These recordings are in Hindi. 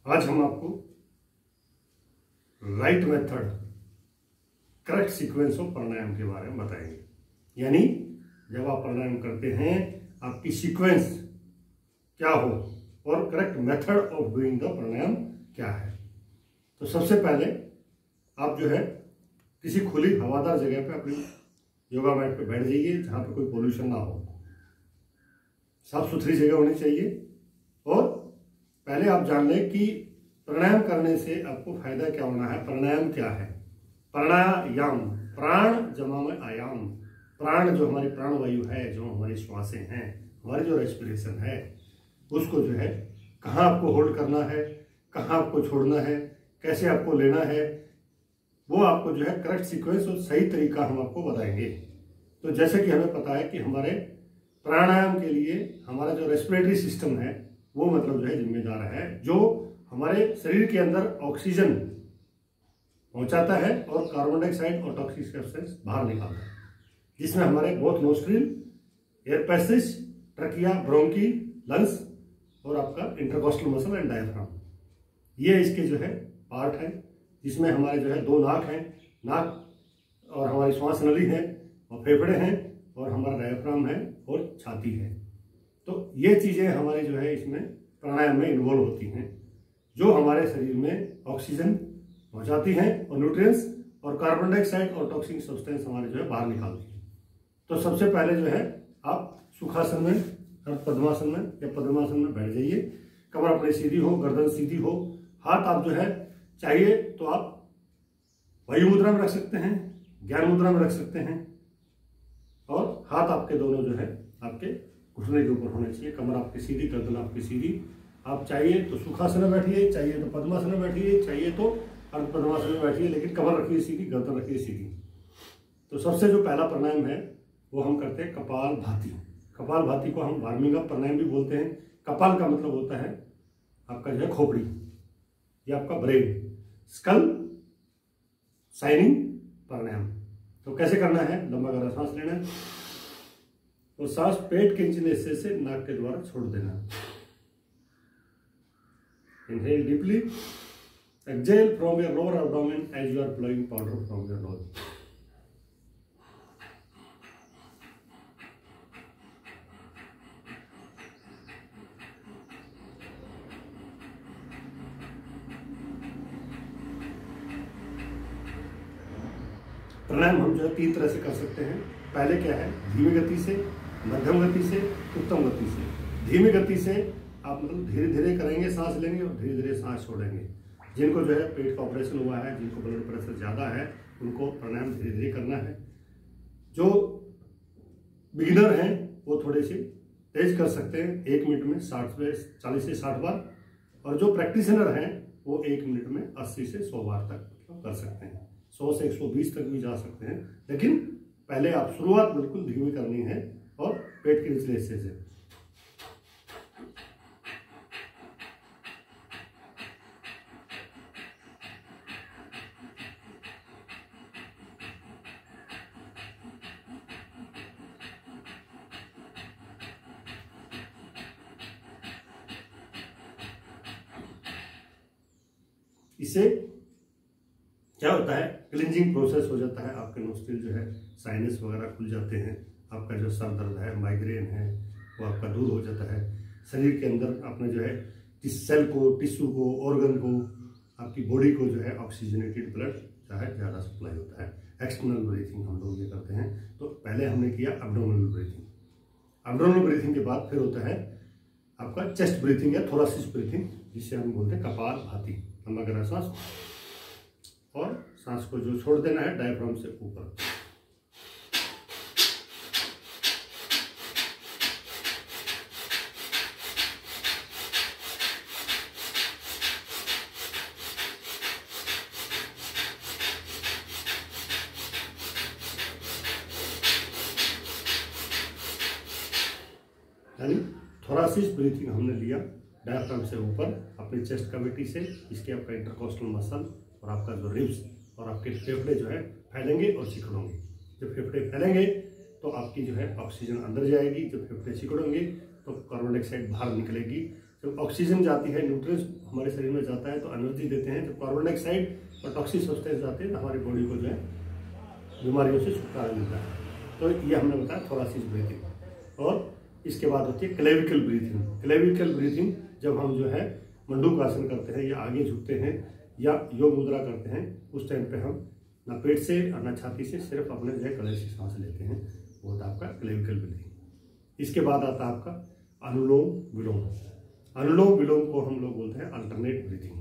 आज हम आपको right method, correct sequence of pranayama के बारे में बताएंगे। यानी जब आप प्राणायाम करते हैं आपकी सीक्वेंस क्या हो और correct method of doing the pranayama क्या है। तो सबसे पहले आप जो है किसी खुली हवादार जगह पे अपनी योगा मैट पे बैठ जाइए, जहाँ पे कोई पोल्यूशन ना हो, साफ सुथरी जगह होनी चाहिए। और पहले आप जान लें कि प्राणायाम करने से आपको फायदा क्या होना है। प्राणायाम क्या है? प्राणायाम, प्राण जमा में आयाम। प्राण जो हमारी प्राणवायु है, जो हमारी श्वासें हैं, हमारी जो रेस्पिरेशन है, उसको जो है कहाँ आपको होल्ड करना है, कहाँ आपको छोड़ना है, कैसे आपको लेना है, वो आपको जो है करेक्ट सीक्वेंस और सही तरीका हम आपको बताएंगे। तो जैसे कि हमें पता है कि हमारे प्राणायाम के लिए हमारा जो रेस्पिरेटरी सिस्टम है वो मतलब जो है जिम्मेदार है, जो हमारे शरीर के अंदर ऑक्सीजन पहुंचाता है और कार्बन डाइऑक्साइड और टॉक्सिक सब्सटेंस बाहर निकालता है, जिसमें हमारे both nostril, air passage, trachea, bronchi, lungs और आपका इंटरकॉस्टल मसल एंड डायफ्राम, ये इसके जो है पार्ट है। जिसमें हमारे जो है दो नाक हैं, नाक और हमारी श्वास नली है, और फेफड़े हैं, और हमारा डायफ्राम है, और छाती है। तो ये चीजें हमारे जो है इसमें प्राणायाम में इन्वॉल्व होती हैं, जो हमारे शरीर में ऑक्सीजन पहुंचाती हैं और न्यूट्रिएंट्स और कार्बन डाइऑक्साइड और टॉक्सिक सब्सटेंस हमारे जो है बाहर निकालती हैं। तो सबसे पहले जो है आप सुखासन में, पद्मासन में या पद्मासन में बैठ जाइए। कमर अपनी सीधी हो, गर्दन सीधी हो, हाथ आप जो है चाहिए तो आप वायु मुद्रा में रख सकते हैं, ज्ञान मुद्रा में रख सकते हैं, और हाथ आपके दोनों जो है आपके घुटने के ऊपर होने चाहिए। कमर आपकी सीधी, गर्दन आपकी सीधी। आप चाहिए तो सुखासन में बैठिए, चाहिए तो पद्मासन में बैठिए, चाहिए तो अर्ध पद्मासन में बैठिए, लेकिन कमर रखिए सीधी, गर्दन रखिए सीधी। तो सबसे जो पहला प्राणायाम है वो हम करते हैं कपाल भाती। कपाल भाती को हम वार्मिंग अप प्राणायाम भी बोलते हैं। कपाल का मतलब होता है आपका जो है खोपड़ी, या आपका ब्रेन, स्कल साइनिंग प्राणायाम। तो कैसे करना है? लंबा गहरा सांस लेना है और सांस पेट के नीचे हिस्से से नाक के द्वारा छोड़ देना। Inhale deeply, exhale from your lower abdomen as you are blowing powder from your nose. Pranayama हम जो है 3 तरह से कर सकते हैं। पहले क्या है? धीमी गति से, मध्यम गति से, उत्तम गति से। धीमी गति से आप मतलब धीरे धीरे करेंगे, सांस लेंगे और धीरे धीरे सांस छोड़ेंगे। जिनको जो है पेट का ऑपरेशन हुआ है, जिनको ब्लड प्रेशर ज़्यादा है, उनको प्राणायाम धीरे धीरे करना है। जो बिगिनर हैं वो थोड़े से तेज कर सकते हैं, 1 मिनट में 40 से 60 बार, और जो प्रैक्टिशनर हैं वो 1 मिनट में 80 से 100 बार तक कर सकते हैं। 100 से 120 तक भी जा सकते हैं, लेकिन पहले आप शुरुआत बिल्कुल धीमी करनी है और पेट के निचले हिस्से से। इससे क्या होता है? क्लींजिंग प्रोसेस हो जाता है। आपके नोस्ट्रिल जो है साइनस वगैरह खुल जाते हैं, आपका जो सर दर्द है, माइग्रेन है, वो आपका दूर हो जाता है। शरीर के अंदर आपने जो है इस सेल को, टिश्यू को, ऑर्गन को, आपकी बॉडी को जो है ऑक्सीजनेटेड ब्लड जो है ज़्यादा सप्लाई होता है। एक्सटर्नल ब्रीथिंग हम लोग ये करते हैं। तो पहले हमने किया एब्डोमिनल ब्रीथिंग। एब्डोमिनल ब्रीथिंग के बाद फिर होता है आपका चेस्ट ब्रीथिंग या थोरासिस ब्रीथिंग, जिससे हम बोलते हैं कपाल भाती। लंबा गहरा सांस, और सांस को जो छोड़ देना है डायफ्राम से ऊपर। यानी थोरासिस ब्रीथिंग हमने लिया डायफ्राम से ऊपर, अपनी चेस्ट कैविटी से। इसके आपका इंटरकॉस्टल मसल और आपका जो रिब्स और आपके फेफड़े जो है फैलेंगे और सिकुड़ेंगे। जब फेफड़े फैलेंगे तो आपकी जो है ऑक्सीजन अंदर जाएगी, जब फेफड़े सिकुड़ेंगे तो कार्बन डाइऑक्साइड बाहर निकलेगी। जब ऑक्सीजन जाती है, न्यूट्रिएंट्स हमारे शरीर में जाता है तो एनर्जी देते हैं। जब कार्बन डाइऑक्साइड और टॉक्सिक सब्सटेंस जाते हैं तो हमारी बॉडी को जो है बीमारियों से छुटकारा मिलता है। तो ये हमने बताया थोरासिक ब्रीथिंग। और इसके बाद होती है क्लेविकल ब्रीथिंग। क्लेविकल ब्रीथिंग जब हम जो है मंडूक आसन करते हैं या आगे झुकते हैं या योग मुद्रा करते हैं, उस टाइम पे हम ना पेट से और ना छाती से, सिर्फ अपने जो है गले से सांस लेते हैं। वो होता है आपका क्लेविकल ब्रीथिंग। इसके बाद आता है आपका अनुलोम विलोम। अनुलोम विलोम को हम लोग बोलते हैं अल्टरनेट ब्रीथिंग।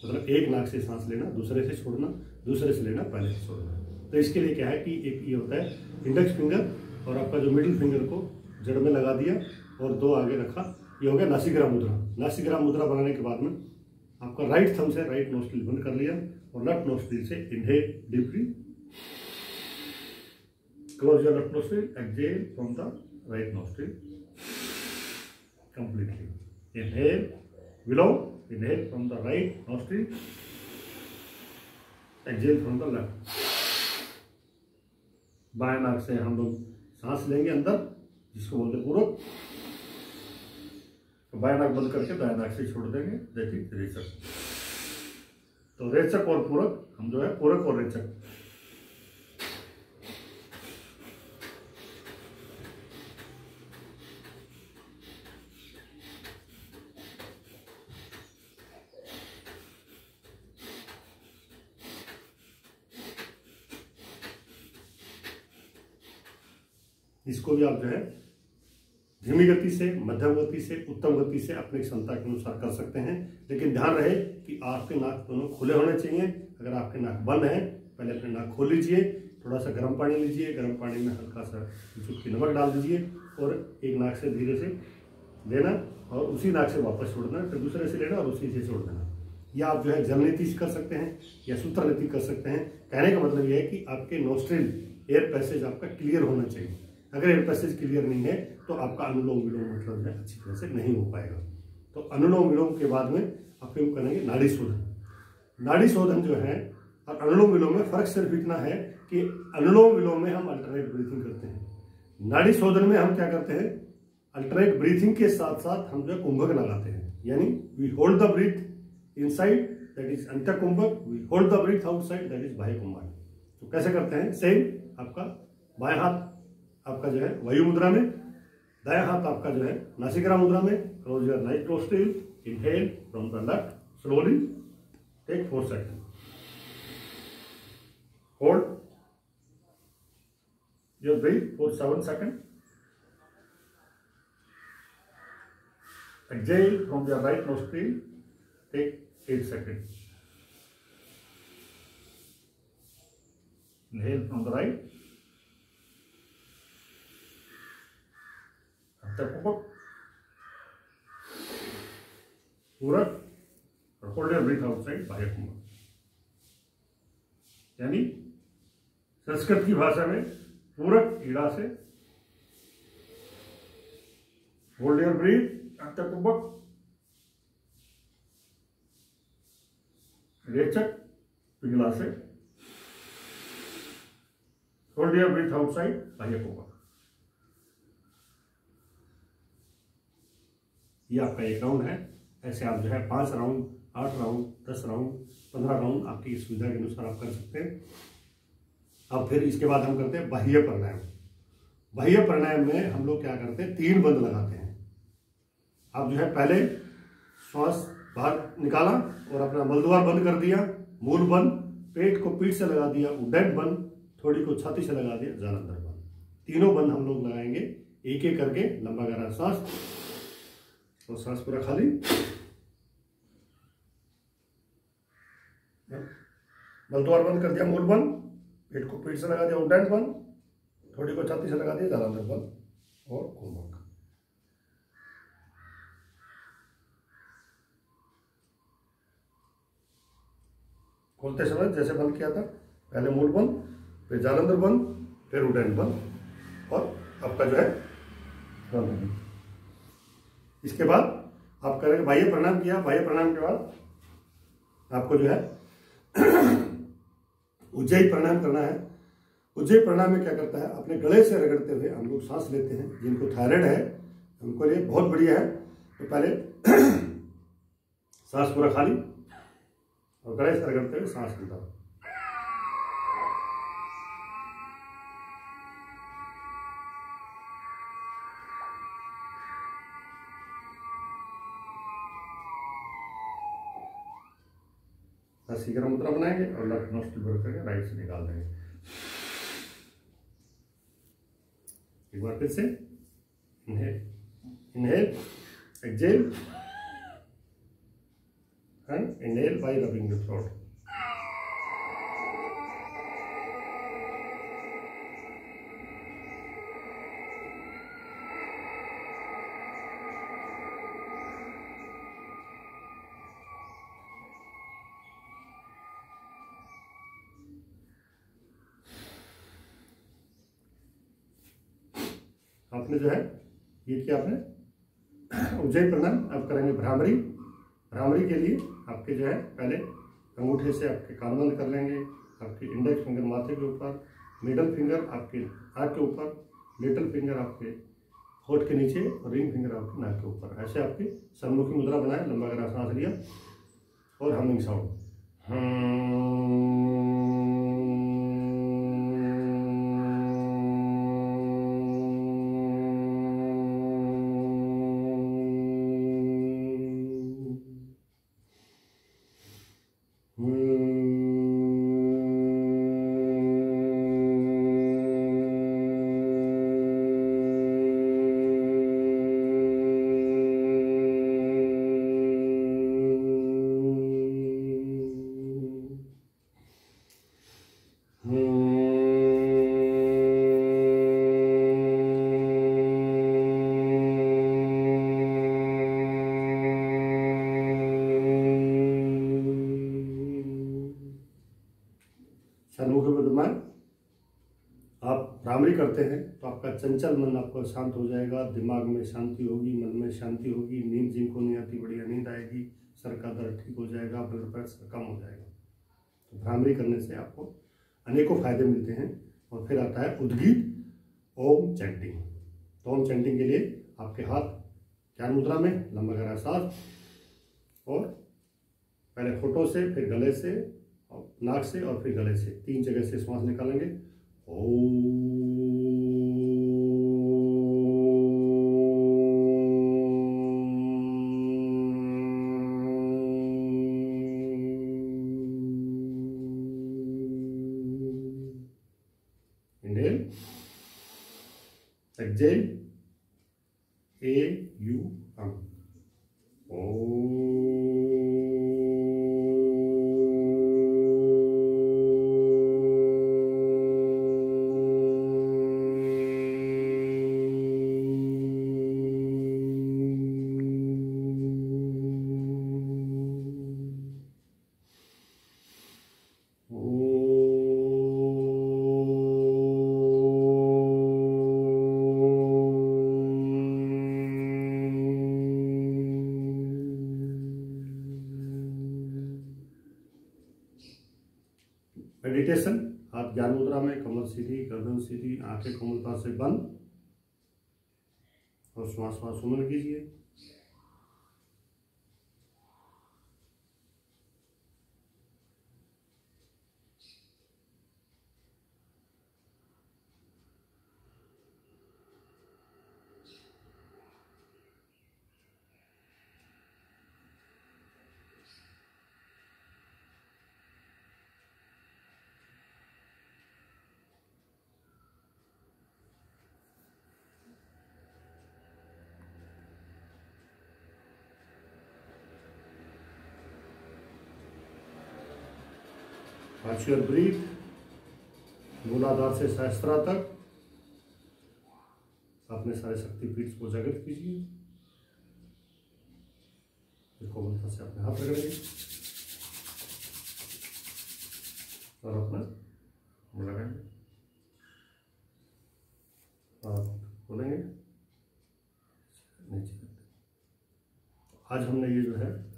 मतलब एक नाक से सांस लेना, दूसरे से छोड़ना, दूसरे से लेना, पहले से छोड़ना। तो इसके लिए क्या है कि एक ये होता है इंडेक्स फिंगर और आपका जो मिडिल फिंगर को जड़ में लगा दिया और दो आगे रखा, ये हो गया नासिका मुद्रा। नासिका मुद्रा बनाने के बाद में आपका राइट थंब से राइट नोस्ट्रिल बंद कर लिया और लेफ्ट नोस्ट्रिल से inhale deeply, close your left nostril, exhale from the right nostril completely. Inhale, below, inhale from the right nostril, exhale from the left. बाएं नाक से हम लोग सांस लेंगे अंदर, जिसको बोलते हैं पूरक। तो बाएं नाक बंद करके दाएं नाक से छोड़ देंगे, दैट इज रेचक। तो रेचक और पूरक, हम जो है पूरक और रेचक। इसको भी आप जो है धीमी गति से, मध्यम गति से, उत्तम गति से अपनी क्षमता के अनुसार कर सकते हैं। लेकिन ध्यान रहे कि आपके नाक दोनों खुले होने चाहिए। अगर आपके नाक बंद है, पहले अपने नाक खोल लीजिए, थोड़ा सा गर्म पानी लीजिए, गर्म पानी में हल्का सा चुटकी नमक डाल दीजिए और एक नाक से धीरे से लेना और उसी नाक से वापस छोड़ना, फिर दूसरे से लेना और उसी से छोड़ देना। या आप जो है जल नीति कर सकते हैं या सूत्र नीति कर सकते हैं। कहने का मतलब यह है कि आपके नोस्ट्रिल एयर पैसेज आपका क्लियर होना चाहिए। अगर एयर पैसेज क्लियर नहीं है तो आपका अनुलोम विलोम मतलब है अच्छी तरह से नहीं हो पाएगा। तो अनुलोम विलोम के बाद में आप क्यों करेंगे नाड़ी शोधन। नाड़ी शोधन जो है और अनुलोम विलोम में फर्क सिर्फ इतना है कि अनुलोम विलोम में हम अल्टरनेट ब्रीथिंग करते हैं, नाड़ी शोधन में हम क्या करते हैं, अल्टरनेट ब्रीथिंग के साथ साथ हम जो है कुंभक लगाते हैं। यानी we hold the breath inside, that is antya kumbhaka, we hold the breath outside, that is bahya kumbhaka. तो कैसे करते हैं, सेम आपका बाएं हाथ आपका जो है वायु मुद्रा में, दायां हाथ आपका जो है नासिका मुद्रा में। Close your right nostril, inhale from the left, slowly take 4 second, hold your breath for 7 second, exhale from your right nostril, take 8 second, inhale from the right, पूरक और होल्ड योर ब्रीथ आउटसाइड, बाह्य कुंभक। यानी संस्कृत की भाषा में पूरक ईड़ा से, होल्ड योर ब्रीथ अंत्य कुंभक, रेचक पिंगला से, होल्ड योर ब्रीथ आउटसाइड, बाह्य कुंभक। ये आपका एक राउंड है। ऐसे आप जो है 5 राउंड, 8 राउंड, 10 राउंड, 15 राउंड आपकी सुविधा के अनुसार आप कर सकते हैं। अब फिर इसके बाद हम करते हैं बाह्य प्राणायाम। बाह्य प्राणायाम में हम लोग क्या करते हैं, 3 बंद लगाते हैं। आप जो है पहले श्वास बाहर निकाला और अपना मलद्वार बंद कर दिया, मूल बंद, पेट को पीठ से लगा दिया, उड्डयन बंद, थोड़ी को छाती से लगा दिया, जालंधर बंद। तीनों बंद हम लोग लगाएंगे एक एक करके। लंबा गहरा सांस और सांस पूरा खाली, मलद्वार बंद कर दिया, मूल बंद, पेट को पीठ से लगा दिया, उड्डयन बंद, थोड़ी को छाती से लगा दिया, जालंधर बंद और कुंभक। खोलते समय जैसे बंद किया था, पहले मूल बंद, फिर जालंधर बंद, फिर उड्डयन बंद और आपका जो है बंद। इसके बाद आप करेंगे बाह्य प्राणायाम किया। बाह्य प्राणायाम के बाद आपको जो है उज्जयी प्राणायाम करना है। उज्जयी प्राणायाम में क्या करता है, अपने गले से रगड़ते हुए हम लोग सांस लेते हैं। जिनको थायराइड है उनको लिए बहुत बढ़िया है। तो पहले सांस पूरा खाली और गले सर करते हुए सांस अंदर। नासिका मुद्रा बनाएंगे और लेफ्ट नोस्ट्रिल भर करके राइट से निकाल देंगे। एक बार फिर से inhale, inhale, exhale and inhale by rubbing the throat. आपने जो है ये किया, आपने उज्जैन प्राणायाम। अब करेंगे भ्रामरी। भ्रामरी के लिए आपके जो है पहले अंगूठे से आपके कान बंद कर लेंगे, आपके इंडेक्स फिंगर माथे के ऊपर, मिडल फिंगर आपके आँख के ऊपर, लिटिल फिंगर आपके होठ के नीचे और रिंग फिंगर आपके नाक के ऊपर। ऐसे आपकी सम्मुखी मुद्रा बनाए, लंबा गहरा सांस लिया और हमिंग साउंड। सम्मुख विद्यमान आप भ्रामरी करते हैं तो आपका चंचल मन आपका शांत हो जाएगा, दिमाग में शांति होगी, मन में शांति होगी, नींद जिनको नहीं आती बढ़िया नींद आएगी, सर का दर्द ठीक हो जाएगा, ब्लड प्रेशर कम हो जाएगा। तो भ्रामरी करने से आपको अनेकों फायदे मिलते हैं। और फिर आता है उद्गीत ओम चैंटिंग। तो ओम चैंटिंग के लिए आपके हाथ ज्ञान मुद्रा में, लंबा गहरा सांस, और पहले होठों से, फिर गले से, और नाक से और फिर गले से 3 जगह से श्वास निकालेंगे। ओम। Inhale, exhale, A-U-M। मेडिटेशन, हाथ ज्ञान मुद्रा में, कमर सीधी, गर्दन सीधी, आंखें कोमलता से बंद और श्वास सुमन कीजिए। Watch your breath, मूलाधार से सहस्त्रा तक अपने सारे शक्तिपीठ को जागृत कीजिए। फिर कोमलता से अपने हाथ रगड़ेंगे और अपना लगाएंगे, हाथ खोलेंगे नीचे। आज हमने ये जो है